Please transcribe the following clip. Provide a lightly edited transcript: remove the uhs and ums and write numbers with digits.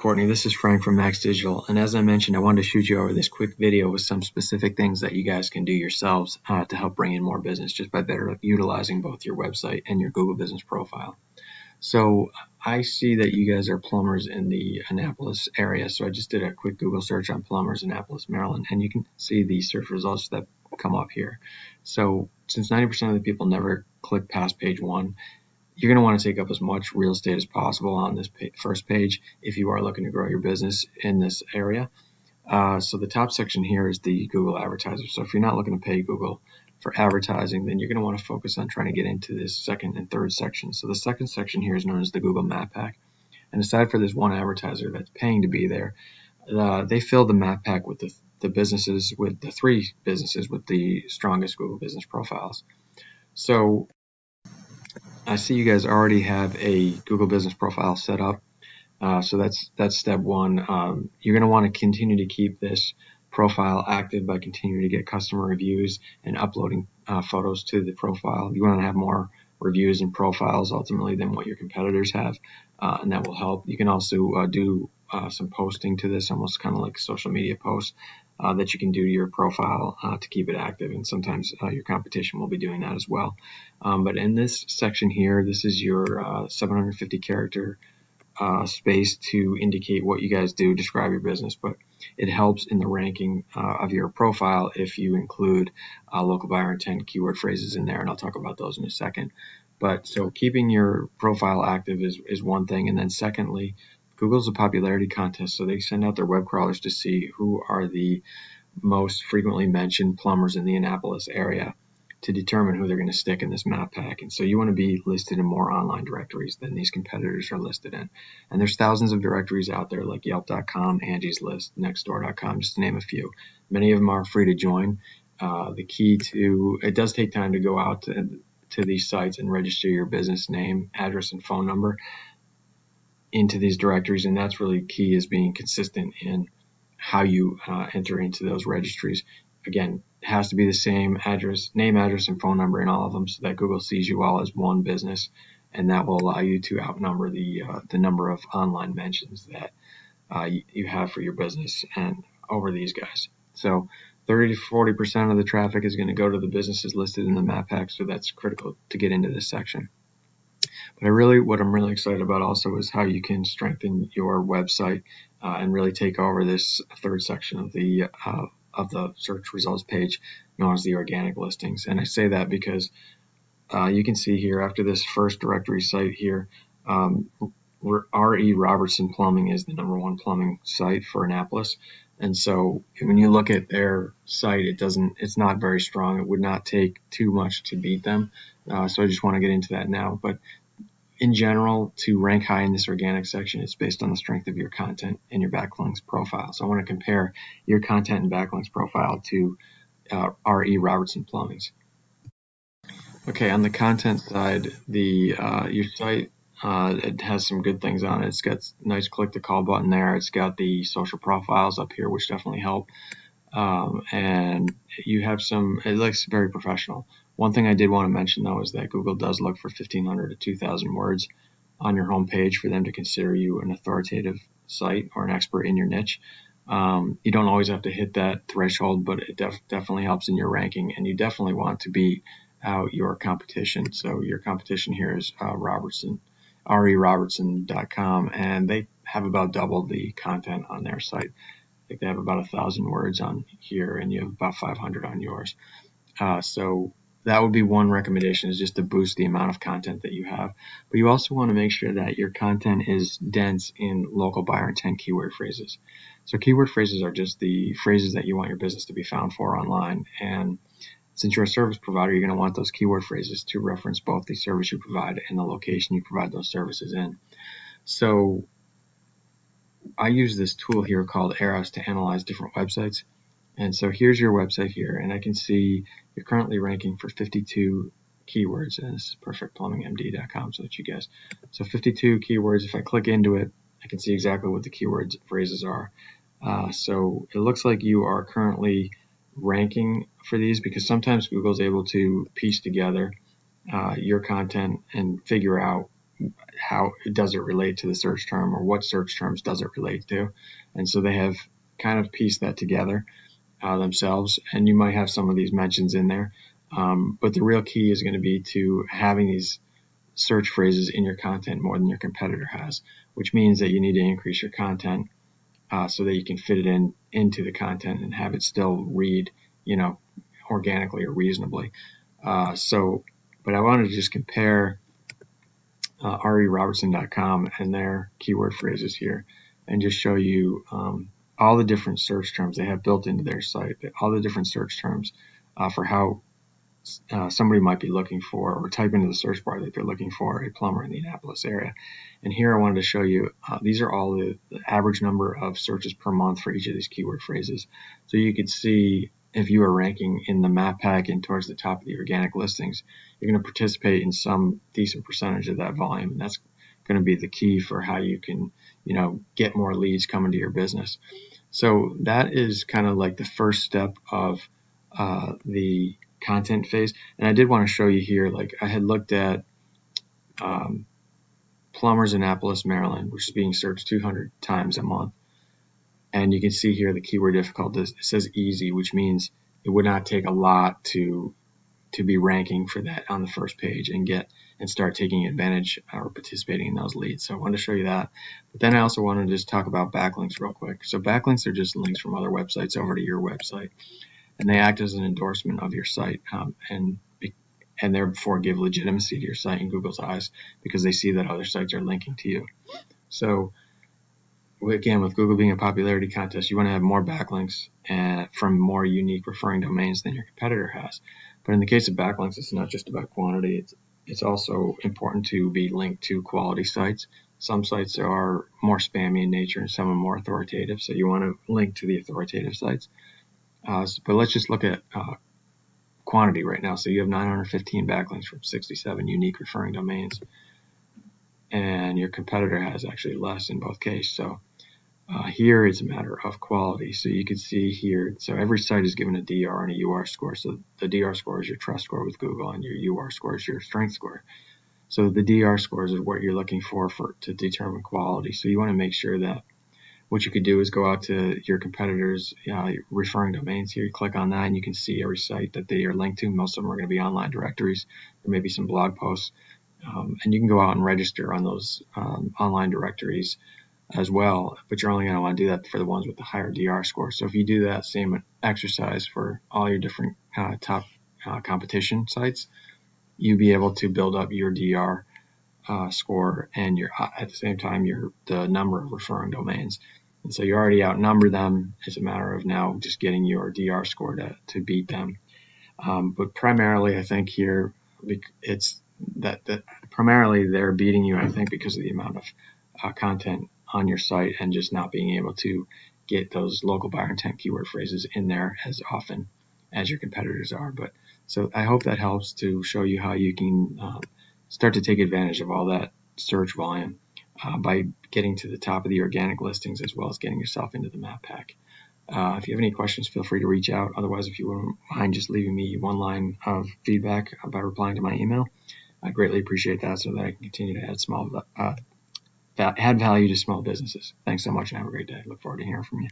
Courtney, this is Frank from Max Digital, and as I mentioned, I wanted to shoot you over this quick video with some specific things that you guys can do yourselves to help bring in more business just by better utilizing both your website and your Google Business Profile. So I see that you guys are plumbers in the Annapolis area, so I just did a quick Google search on Plumbers Annapolis, Maryland, and you can see the search results that come up here. So since 90% of the people never click past page 1, you're going to want to take up as much real estate as possible on this first page if you are looking to grow your business in this area. So the top section here is the Google advertiser. So if you're not looking to pay Google for advertising, then you're going to want to focus on trying to get into this second and third section. So the second section here is known as the Google Map Pack. And aside for this one advertiser that's paying to be there, they fill the map pack with the businesses, with the 3 businesses with the strongest Google Business Profiles. So I see you guys already have a Google Business Profile set up. So that's step 1. You're going to want to continue to keep this profile active by continuing to get customer reviews and uploading photos to the profile. You want to have more reviews and profiles ultimately than what your competitors have, and that will help. You can also do some posting to this, almost kind of like social media posts that you can do to your profile to keep it active, and sometimes your competition will be doing that as well. But in this section here, this is your 750 character space to indicate what you guys do, describe your business, but it helps in the ranking of your profile if you include local buyer intent keyword phrases in there, and I'll talk about those in a second. But so keeping your profile active is one thing, and then secondly, Google's a popularity contest, so they send out their web crawlers to see who are the most frequently mentioned plumbers in the Annapolis area to determine who they're going to stick in this map pack. And so you want to be listed in more online directories than these competitors are listed in. And there's thousands of directories out there like Yelp.com, Angie's List, Nextdoor.com, just to name a few. Many of them are free to join. The key to it does take time to go out to these sites and register your business name, address, and phone number into these directories, and that's really key, is being consistent in how you enter into those registries. Again, it has to be the same address, name, address, and phone number in all of them so that Google sees you all as one business, and that will allow you to outnumber the number of online mentions that you have for your business and over these guys. So 30 to 40% of the traffic is going to go to the businesses listed in the map pack, so that's critical to get into this section. But what I'm really excited about also is how you can strengthen your website and really take over this third section of the search results page known as the organic listings. And I say that because you can see here after this first directory site here, RE Robertson Plumbing is the #1 plumbing site for Annapolis. And so when you look at their site, it's not very strong. It would not take too much to beat them. So I just want to get into that now. But in general, to rank high in this organic section, it's based on the strength of your content and your backlinks profile. So I want to compare your content and backlinks profile to RE Robertson Plumbing's. Okay, on the content side, your site it has some good things on it. It's got a nice click to call button there. It's got the social profiles up here, which definitely help. And you have it looks very professional. One thing I did want to mention, though, is that Google does look for 1,500 to 2,000 words on your homepage for them to consider you an authoritative site or an expert in your niche. You don't always have to hit that threshold, but it definitely helps in your ranking, and you definitely want to beat out your competition. So your competition here is ReRobertson.com, and they have about double the content on their site. I think they have about 1,000 words on here, and you have about 500 on yours. So that would be one recommendation, is just to boost the amount of content that you have. But you also want to make sure that your content is dense in local buyer intent keyword phrases. So keyword phrases are just the phrases that you want your business to be found for online. And since you're a service provider, you're going to want those keyword phrases to reference both the service you provide and the location you provide those services in. So I use this tool here called Eros to analyze different websites. And so here's your website here, and I can see you're currently ranking for 52 keywords, and this is perfectplumbingmd.com, so that you guess. So 52 keywords. If I click into it, I can see exactly what the keywords phrases are. So it looks like you are currently ranking for these, because sometimes Google's able to piece together your content and figure out how does it relate to the search term, or what search terms does it relate to. And so they have kind of pieced that together themselves, and you might have some of these mentions in there. But the real key is going to be to having these search phrases in your content more than your competitor has, which means that you need to increase your content so that you can fit it into the content and have it still read, organically or reasonably. But I wanted to just compare RERobertson.com and their keyword phrases here, and just show you all the different search terms they have built into their site, all the different search terms for how somebody might be looking for, or type into the search bar that they're looking for a plumber in the Annapolis area. And here I wanted to show you, these are all the average number of searches per month for each of these keyword phrases. So you could see if you are ranking in the map pack and towards the top of the organic listings, you're going to participate in some decent percentage of that volume. And that's going to be the key for how you can, get more leads coming to your business. So that is kind of like the first step of the content phase. And I did want to show you here, like I had looked at Plumbers Annapolis, Maryland, which is being searched 200 times a month. And you can see here the keyword difficulty, it says easy, which means it would not take a lot to be ranking for that on the first page and start taking advantage or participating in those leads. So I wanted to show you that. But then I also wanted to just talk about backlinks real quick. So backlinks are just links from other websites over to your website, and they act as an endorsement of your site, and therefore give legitimacy to your site in Google's eyes, because they see that other sites are linking to you. So again, with Google being a popularity contest, you want to have more backlinks from more unique referring domains than your competitor has. But in the case of backlinks, it's not just about quantity. It's also important to be linked to quality sites. Some sites are more spammy in nature, and some are more authoritative. So you want to link to the authoritative sites. But let's just look at quantity right now. So you have 915 backlinks from 67 unique referring domains, and your competitor has actually less in both cases. So here it's a matter of quality. So you can see here, so every site is given a DR and a UR score. So the DR score is your trust score with Google, and your UR score is your strength score. So the DR scores is what you're looking for to determine quality. So you want to make sure that what you could do is go out to your competitors' referring domains here. You click on that, and you can see every site that they are linked to. Most of them are going to be online directories. There may be some blog posts. And you can go out and register on those online directories as well, but you're only going to want to do that for the ones with the higher DR score. So if you do that same exercise for all your different top competition sites, you'll be able to build up your DR score, and at the same time the number of referring domains. And so you already outnumber them. It's a matter of now just getting your DR score to beat them. But primarily, I think here it's that primarily they're beating you, I think, because of the amount of content on your site, and just not being able to get those local buyer intent keyword phrases in there as often as your competitors are. But so I hope that helps to show you how you can start to take advantage of all that search volume by getting to the top of the organic listings, as well as getting yourself into the map pack. If you have any questions, feel free to reach out. Otherwise, if you wouldn't mind just leaving me one line of feedback by replying to my email, I'd greatly appreciate that, so that I can continue to add value to small businesses. Thanks so much, and have a great day. Look forward to hearing from you.